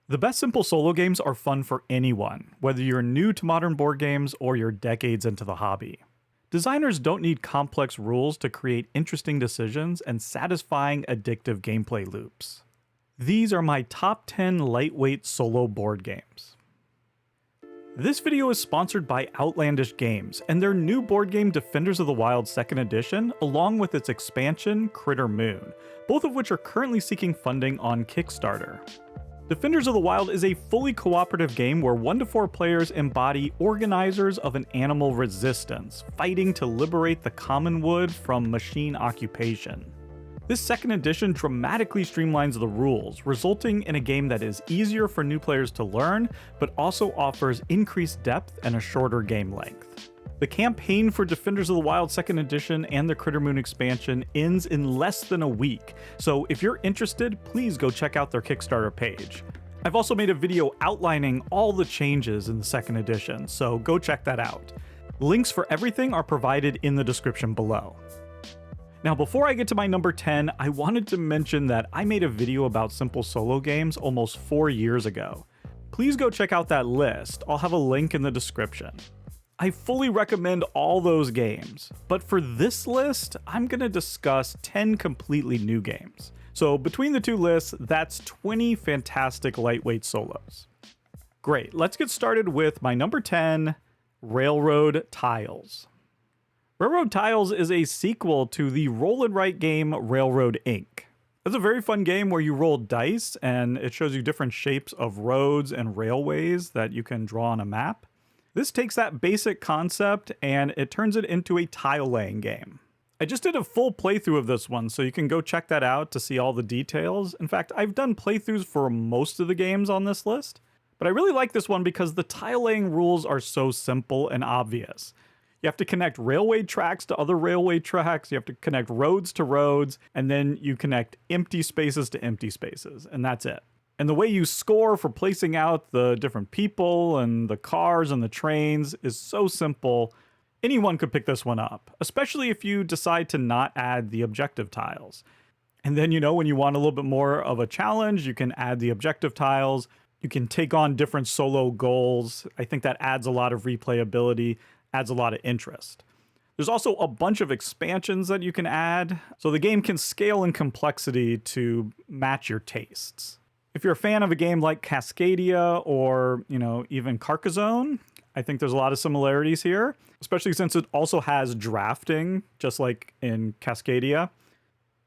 The best simple solo games are fun for anyone, whether you're new to modern board games or you're decades into the hobby. Designers don't need complex rules to create interesting decisions and satisfying addictive gameplay loops. These are my top 10 lightweight solo board games. This video is sponsored by Outlandish Games and their new board game Defenders of the Wild 2nd Edition, along with its expansion Critter Moon, both of which are currently seeking funding on Kickstarter. Defenders of the Wild is a fully cooperative game where 1 to 4 players embody organizers of an animal resistance, fighting to liberate the Commonwood from machine occupation. This 2nd edition dramatically streamlines the rules, resulting in a game that is easier for new players to learn, but also offers increased depth and a shorter game length. The campaign for Defenders of the Wild 2nd Edition and the Critter Moon expansion ends in less than a week, so if you're interested, please go check out their Kickstarter page. I've also made a video outlining all the changes in the 2nd edition, so go check that out. Links for everything are provided in the description below. Now, before I get to my number 10, I wanted to mention that I made a video about simple solo games almost 4 years ago. Please go check out that list. I'll have a link in the description. I fully recommend all those games, but for this list, I'm going to discuss 10 completely new games. So between the two lists, that's 20 fantastic lightweight solos. Great, let's get started with my number 10, Railroad Tiles. Railroad Tiles is a sequel to the roll and write game Railroad Inc. It's a very fun game where you roll dice and it shows you different shapes of roads and railways that you can draw on a map. This takes that basic concept and it turns it into a tile laying game. I just did a full playthrough of this one, so you can go check that out to see all the details. In fact, I've done playthroughs for most of the games on this list, but I really like this one because the tile laying rules are so simple and obvious. You have to connect railway tracks to other railway tracks, you have to connect roads to roads, and then you connect empty spaces to empty spaces, and that's it. And the way you score for placing out the different people and the cars and the trains is so simple. Anyone could pick this one up, especially if you decide to not add the objective tiles. And then, when you want a little bit more of a challenge, you can add the objective tiles. You can take on different solo goals. I think that adds a lot of replayability, adds a lot of interest. There's also a bunch of expansions that you can add, so the game can scale in complexity to match your tastes. If you're a fan of a game like Cascadia or, even Carcassonne, I think there's a lot of similarities here, especially since it also has drafting, just like in Cascadia.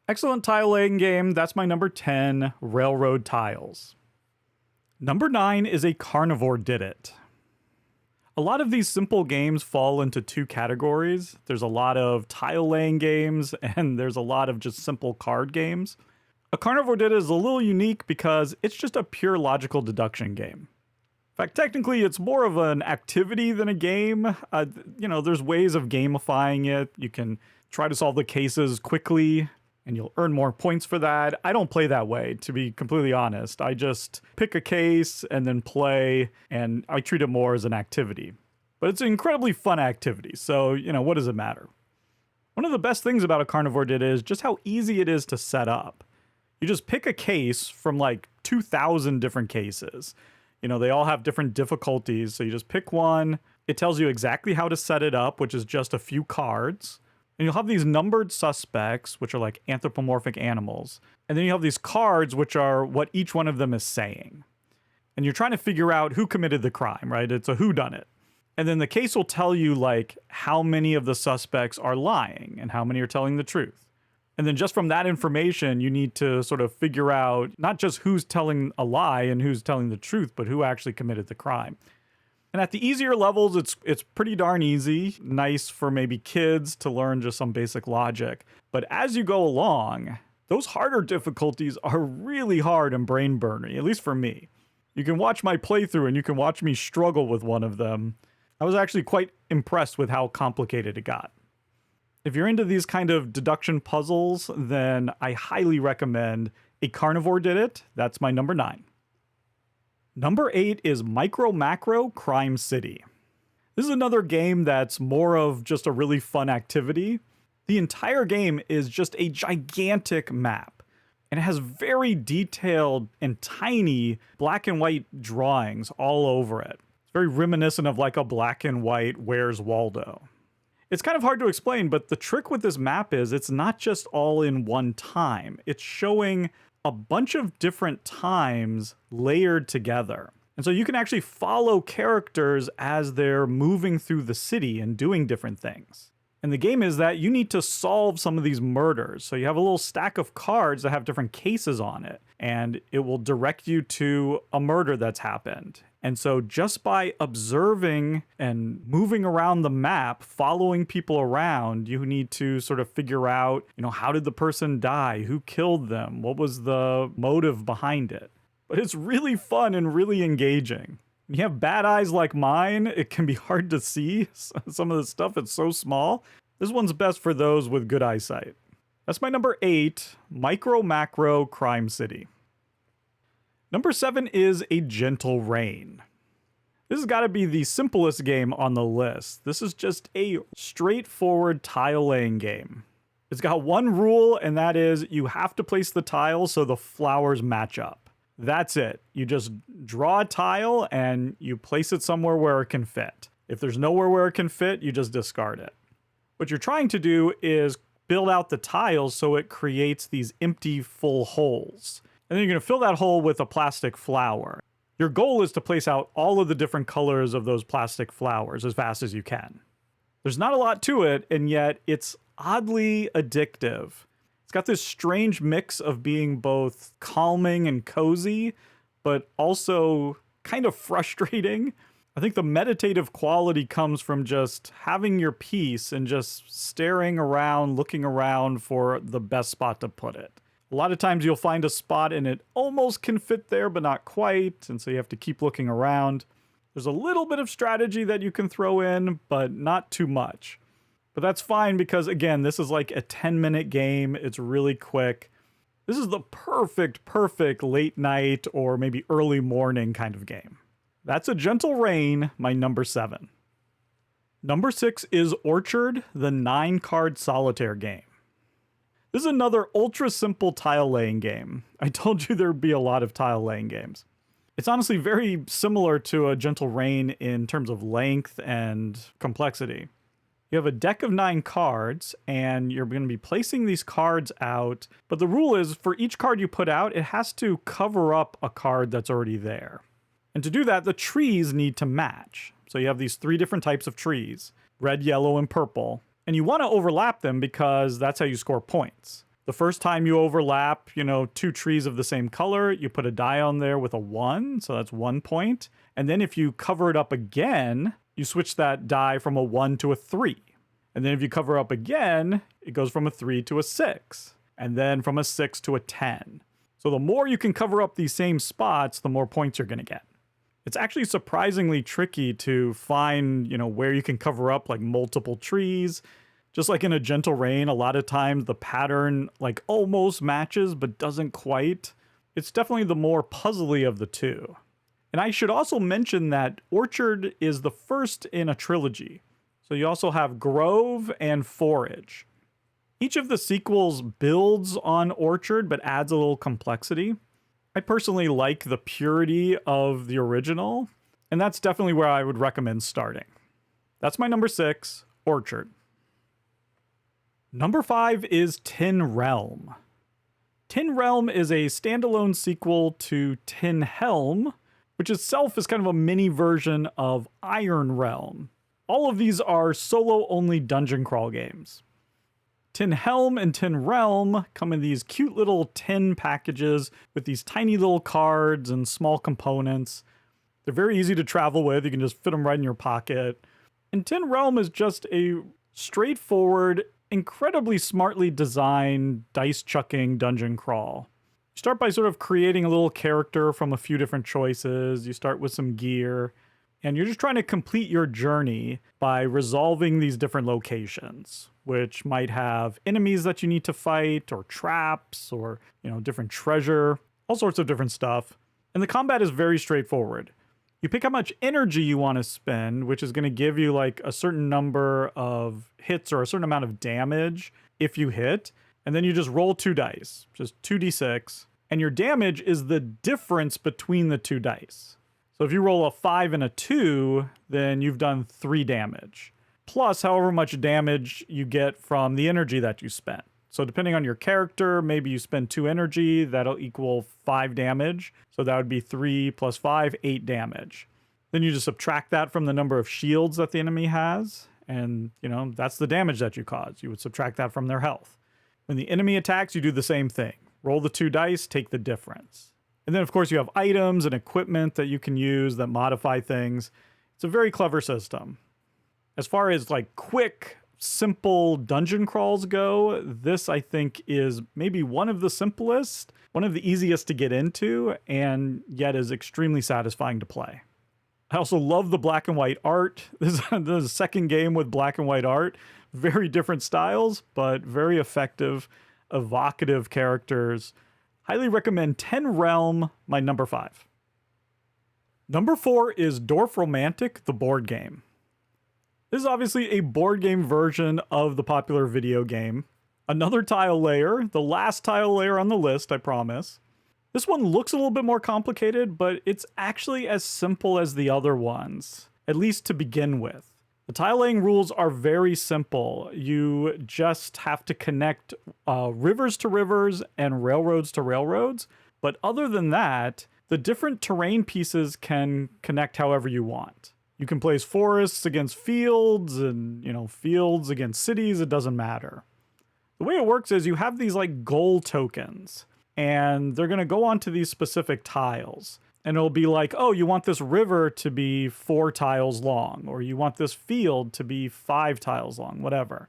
Excellent tile laying game. That's my number 10, Railroad Tiles. Number 9 is a Carnivore Did It. A lot of these simple games fall into two categories. There's a lot of tile laying games, and there's a lot of just simple card games. A Carnivore Did It is a little unique because it's just a pure logical deduction game. In fact, technically, it's more of an activity than a game. There's ways of gamifying it. You can try to solve the cases quickly, and you'll earn more points for that. I don't play that way, to be completely honest. I just pick a case and then play, and I treat it more as an activity. But it's an incredibly fun activity, so, what does it matter? One of the best things about a Carnivore Did It is just how easy it is to set up. You just pick a case from like 2,000 different cases. They all have different difficulties, so you just pick one. It tells you exactly how to set it up, which is just a few cards. And you'll have these numbered suspects, which are like anthropomorphic animals. And then you have these cards, which are what each one of them is saying. And you're trying to figure out who committed the crime, right? It's a whodunit. And then the case will tell you like how many of the suspects are lying and how many are telling the truth. And then just from that information, you need to sort of figure out not just who's telling a lie and who's telling the truth, but who actually committed the crime. And at the easier levels, it's pretty darn easy, nice for maybe kids to learn just some basic logic. But as you go along, those harder difficulties are really hard and brain burning, at least for me. You can watch my playthrough and you can watch me struggle with one of them. I was actually quite impressed with how complicated it got. If you're into these kind of deduction puzzles, then I highly recommend a Carnivore Did It. That's my number 9. Number 8 is MicroMacro Crime City. This is another game that's more of just a really fun activity. The entire game is just a gigantic map. And it has very detailed and tiny black and white drawings all over it. It's very reminiscent of like a black and white Where's Waldo. It's kind of hard to explain, but the trick with this map is it's not just all in one time. It's showing a bunch of different times layered together. And so you can actually follow characters as they're moving through the city and doing different things. And the game is that you need to solve some of these murders. So you have a little stack of cards that have different cases on it, and it will direct you to a murder that's happened. And so just by observing and moving around the map, following people around, you need to sort of figure out, how did the person die? Who killed them? What was the motive behind it? But it's really fun and really engaging. When you have bad eyes like mine, it can be hard to see some of the stuff. It's so small. This one's best for those with good eyesight. That's my number 8, MicroMacro Crime City. Number 7 is A Gentle Rain. This has got to be the simplest game on the list. This is just a straightforward tile laying game. It's got one rule, and that is you have to place the tiles so the flowers match up. That's it. You just draw a tile and you place it somewhere where it can fit. If there's nowhere where it can fit, you just discard it. What you're trying to do is build out the tiles so it creates these empty full holes. And then you're going to fill that hole with a plastic flower. Your goal is to place out all of the different colors of those plastic flowers as fast as you can. There's not a lot to it, and yet it's oddly addictive. It's got this strange mix of being both calming and cozy, but also kind of frustrating. I think the meditative quality comes from just having your peace and just staring around, looking around for the best spot to put it. A lot of times you'll find a spot and it almost can fit there, but not quite, and so you have to keep looking around. There's a little bit of strategy that you can throw in, but not too much. But that's fine because, again, this is like a 10-minute game. It's really quick. This is the perfect late night or maybe early morning kind of game. That's A Gentle Rain, my number 7. Number 6 is Orchard, the 9-card solitaire game. This is another ultra simple tile laying game. I told you there'd be a lot of tile laying games. It's honestly very similar to A Gentle Rain in terms of length and complexity. You have a deck of 9 cards, and you're going to be placing these cards out. But the rule is, for each card you put out, it has to cover up a card that's already there. And to do that, the trees need to match. So you have these 3 different types of trees, red, yellow, and purple. And you want to overlap them because that's how you score points. The first time you overlap, 2 trees of the same color, you put a die on there with a 1, so that's 1 point. And then if you cover it up again, you switch that die from a 1 to a 3. And then if you cover up again, it goes from a 3 to a 6. And then from a 6 to a 10. So the more you can cover up these same spots, the more points you're going to get. It's actually surprisingly tricky to find, where you can cover up like multiple trees. Just like in A Gentle Rain, a lot of times the pattern like almost matches but doesn't quite. It's definitely the more puzzly of the two. And I should also mention that Orchard is the first in a trilogy. So you also have Grove and Forage. Each of the sequels builds on Orchard but adds a little complexity. I personally like the purity of the original, and that's definitely where I would recommend starting. That's my number 6, Orchard. Number 5 is Tin Realm. Tin Realm is a standalone sequel to Tin Helm, which itself is kind of a mini version of Iron Realm. All of these are solo-only dungeon crawl games. Tin Helm and Tin Realm come in these cute little tin packages with these tiny little cards and small components. They're very easy to travel with. You can just fit them right in your pocket. And Tin Realm is just a straightforward, incredibly smartly designed dice-chucking dungeon crawl. You start by sort of creating a little character from a few different choices. You start with some gear. And you're just trying to complete your journey by resolving these different locations, which might have enemies that you need to fight, or traps, or, different treasure, all sorts of different stuff. And the combat is very straightforward. You pick how much energy you want to spend, which is going to give you like a certain number of hits or a certain amount of damage if you hit. And then you just roll 2 dice, just 2d6. And your damage is the difference between the 2 dice. So if you roll a 5 and a 2, then you've done 3 damage. Plus however much damage you get from the energy that you spent. So depending on your character, maybe you spend 2 energy, that'll equal 5 damage. So that would be 3 plus 5, 8 damage. Then you just subtract that from the number of shields that the enemy has. And, that's the damage that you cause. You would subtract that from their health. When the enemy attacks, you do the same thing. Roll the 2 dice, take the difference. And then, of course, you have items and equipment that you can use that modify things. It's a very clever system. As far as quick, simple dungeon crawls go, this, I think, is maybe one of the simplest, one of the easiest to get into, and yet is extremely satisfying to play. I also love the black and white art. This is the second game with black and white art. Very different styles, but very effective, evocative characters. Highly recommend 10 Realm, my number 5. Number 4 is Dorfromantik, the board game. This is obviously a board game version of the popular video game. Another tile layer, the last tile layer on the list, I promise. This one looks a little bit more complicated, but it's actually as simple as the other ones, at least to begin with. The tile laying rules are very simple. You just have to connect rivers to rivers and railroads to railroads. But other than that, the different terrain pieces can connect however you want. You can place forests against fields and, fields against cities. It doesn't matter. The way it works is you have these goal tokens, and they're going to go onto these specific tiles. And it'll be like, oh, you want this river to be 4 tiles long, or you want this field to be 5 tiles long, whatever.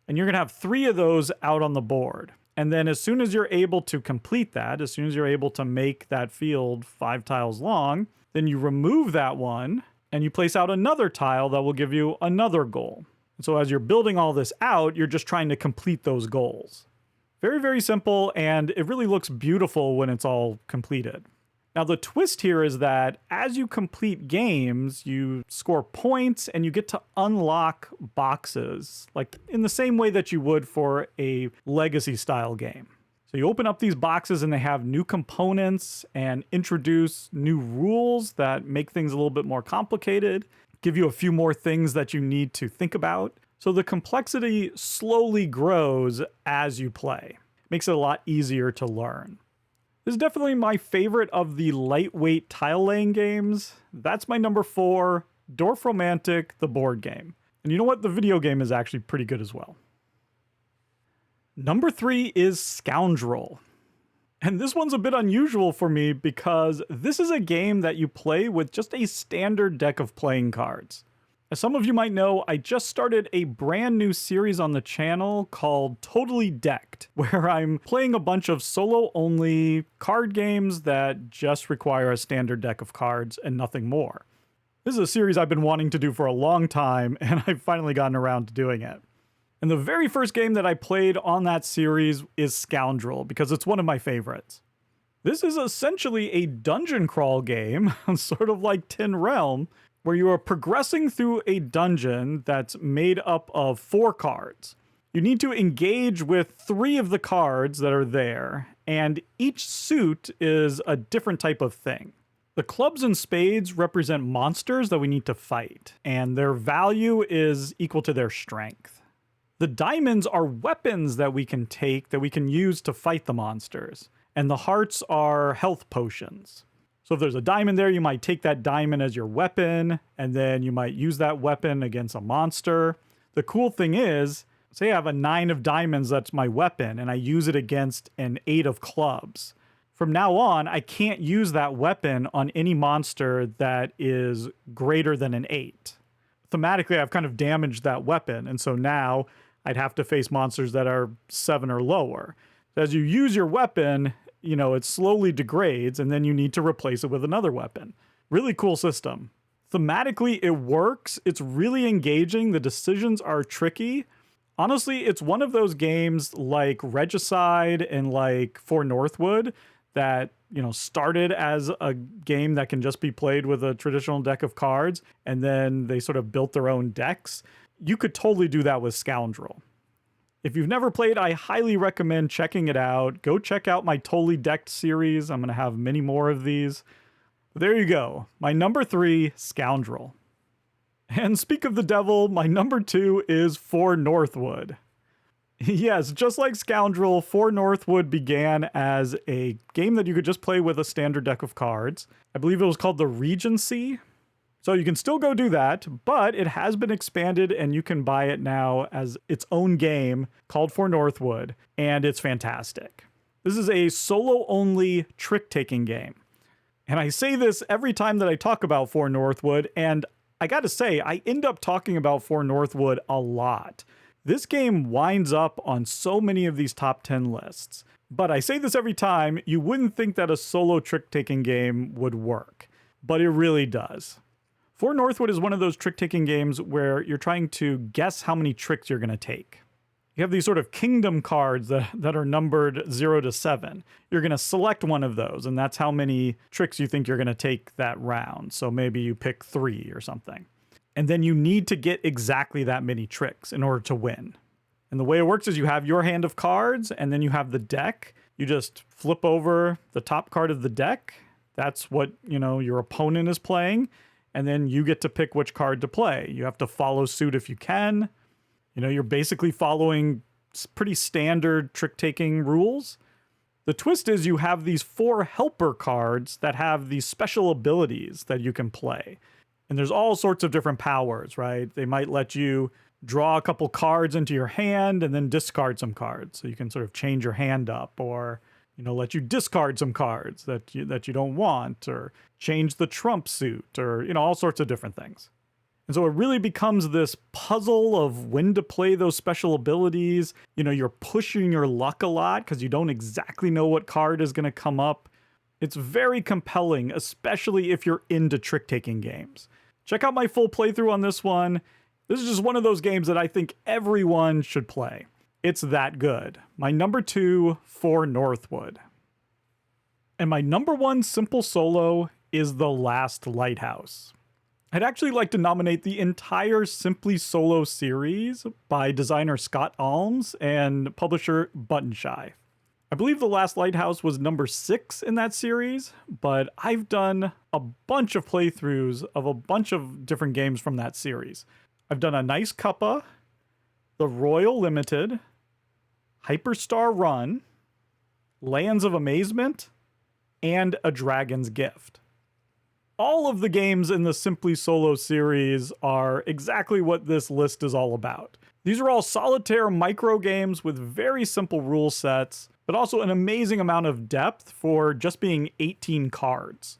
And you're going to have 3 of those out on the board. And then as soon as you're able to complete that, as soon as you're able to make that field 5 tiles long, then you remove that one and you place out another tile that will give you another goal. And so as you're building all this out, you're just trying to complete those goals. Very, very simple, and it really looks beautiful when it's all completed. Now, the twist here is that as you complete games, you score points and you get to unlock boxes, in the same way that you would for a legacy style game. So you open up these boxes and they have new components and introduce new rules that make things a little bit more complicated, give you a few more things that you need to think about. So the complexity slowly grows as you play. Makes it a lot easier to learn. This is definitely my favorite of the lightweight tile laying games. That's my number 4, Dorfromantik, the board game. And you know what? The video game is actually pretty good as well. Number 3 is Scoundrel. And this one's a bit unusual for me because this is a game that you play with just a standard deck of playing cards. As some of you might know, I just started a brand new series on the channel called Totally Decked, where I'm playing a bunch of solo-only card games that just require a standard deck of cards and nothing more. This is a series I've been wanting to do for a long time, and I've finally gotten around to doing it. And the very first game that I played on that series is Scoundrel, because it's one of my favorites. This is essentially a dungeon crawl game, sort of like Tin Realm, where you are progressing through a dungeon that's made up of 4 cards. You need to engage with 3 of the cards that are there, and each suit is a different type of thing. The clubs and spades represent monsters that we need to fight, and their value is equal to their strength. The diamonds are weapons that we can take that we can use to fight the monsters, and the hearts are health potions. So if there's a diamond there, you might take that diamond as your weapon, and then you might use that weapon against a monster. The cool thing is, say I have a 9 of diamonds that's my weapon, and I use it against an 8 of clubs. From now on, I can't use that weapon on any monster that is greater than an 8. Thematically, I've kind of damaged that weapon, and so now I'd have to face monsters that are 7 or lower. As you use your weapon, it slowly degrades, and then you need to replace it with another weapon. Really cool system. Thematically, it works. It's really engaging. The decisions are tricky. Honestly, it's one of those games like Regicide and for Northwood that, started as a game that can just be played with a traditional deck of cards, and then they sort of built their own decks. You could totally do that with Scoundrel. If you've never played, I highly recommend checking it out. Go check out my Totally Decked series. I'm going to have many more of these. But there you go. My number 3, Scoundrel. And speak of the devil, my number 2 is For Northwood. Yes, just like Scoundrel, For Northwood began as a game that you could just play with a standard deck of cards. I believe it was called the Regency. So you can still go do that, but it has been expanded and you can buy it now as its own game called For Northwood, and it's fantastic. This is a solo-only trick-taking game. And I say this every time that I talk about For Northwood, and I gotta say, I end up talking about For Northwood a lot. This game winds up on so many of these top 10 lists. But I say this every time, you wouldn't think that a solo trick-taking game would work. But it really does. For Northwood is one of those trick-taking games where you're trying to guess how many tricks you're going to take. You have these sort of kingdom cards that are numbered 0 to 7. You're going to select one of those, and that's how many tricks you think you're going to take that round. So maybe you pick 3 or something. And then you need to get exactly that many tricks in order to win. And the way it works is you have your hand of cards, and then you have the deck. You just flip over the top card of the deck. That's what, your opponent is playing. And then you get to pick which card to play. You have to follow suit if you can. You're basically following pretty standard trick-taking rules. The twist is you have these 4 helper cards that have these special abilities that you can play. And there's all sorts of different powers, right? They might let you draw a couple cards into your hand and then discard some cards. So you can sort of change your hand up, or let you discard some cards that you don't want, or change the trump suit, or, all sorts of different things. And so it really becomes this puzzle of when to play those special abilities. You're pushing your luck a lot because you don't exactly know what card is going to come up. It's very compelling, especially if you're into trick-taking games. Check out my full playthrough on this one. This is just one of those games that I think everyone should play. It's that good. My number 2, For Northwood. And my number 1 simple solo is The Last Lighthouse. I'd actually like to nominate the entire Simply Solo series by designer Scott Almes and publisher Buttonshy. I believe The Last Lighthouse was number 6 in that series, but I've done a bunch of playthroughs of a bunch of different games from that series. I've done A Nice Cuppa, The Royal Limited, Hyperstar Run, Lands of Amazement, and A Dragon's Gift. All of the games in the Simply Solo series are exactly what this list is all about. These are all solitaire micro games with very simple rule sets, but also an amazing amount of depth for just being 18 cards.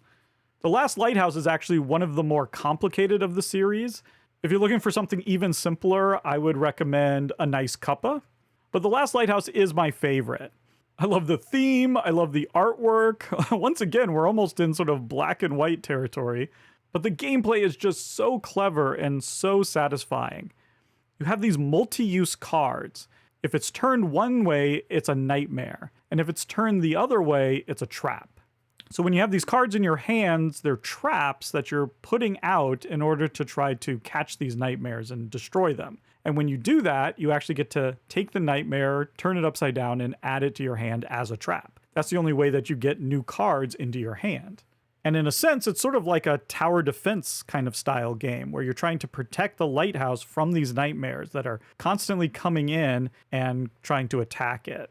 The Last Lighthouse is actually one of the more complicated of the series. If you're looking for something even simpler, I would recommend A Nice Cuppa. But The Last Lighthouse is my favorite. I love the theme. I love the artwork. Once again, we're almost in sort of black and white territory. But the gameplay is just so clever and so satisfying. You have these multi-use cards. If it's turned one way, it's a nightmare. And if it's turned the other way, it's a trap. So when you have these cards in your hands, they're traps that you're putting out in order to try to catch these nightmares and destroy them. And when you do that, you actually get to take the nightmare, turn it upside down, and add it to your hand as a trap. That's the only way that you get new cards into your hand. And in a sense, it's sort of like a tower defense kind of style game where you're trying to protect the lighthouse from these nightmares that are constantly coming in and trying to attack it.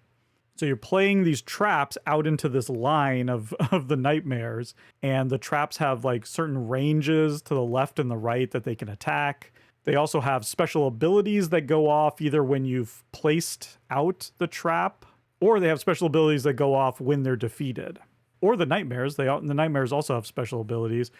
So you're playing these traps out into this line of the nightmares, and the traps have like certain ranges to the left and the right that they can attack. They also have special abilities that go off either when you've placed out the trap, or they have special abilities that go off when they're defeated. Or the nightmares. The nightmares also have special abilities.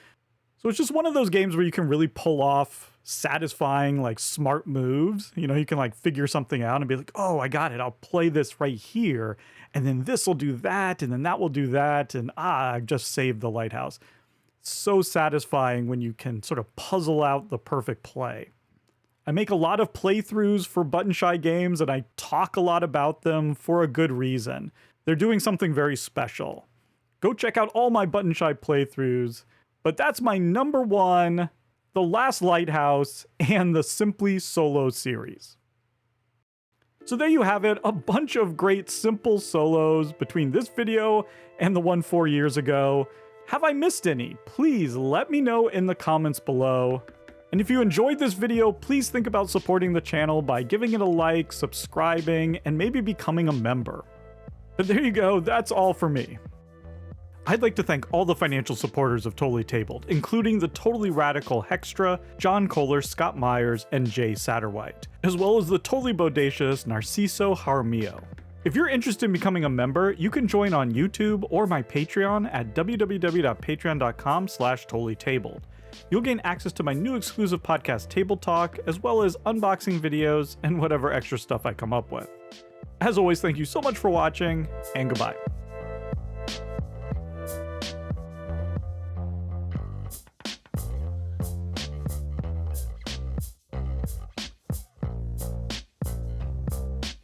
So it's just one of those games where you can really pull off satisfying, like, smart moves. You can like figure something out and be like, oh, I got it. I'll play this right here. And then this will do that. And then that will do that. And I've just saved the lighthouse. It's so satisfying when you can sort of puzzle out the perfect play. I make a lot of playthroughs for Buttonshy games, and I talk a lot about them for a good reason. They're doing something very special. Go check out all my Buttonshy playthroughs. But that's my number 1, The Last Lighthouse, and the Simply Solo series. So there you have it, a bunch of great simple solos between this video and the one 4 years ago. Have I missed any? Please let me know in the comments below. And if you enjoyed this video, please think about supporting the channel by giving it a like, subscribing, and maybe becoming a member. But there you go, that's all for me. I'd like to thank all the financial supporters of Totally Tabled, including the totally radical Hextra, John Kohler, Scott Myers, and Jay Satterwhite, as well as the totally bodacious Narciso Jaramillo. If you're interested in becoming a member, you can join on YouTube or my Patreon at www.patreon.com/totallytabled. You'll gain access to my new exclusive podcast Table Talk, as well as unboxing videos and whatever extra stuff I come up with. As always, thank you so much for watching, and goodbye.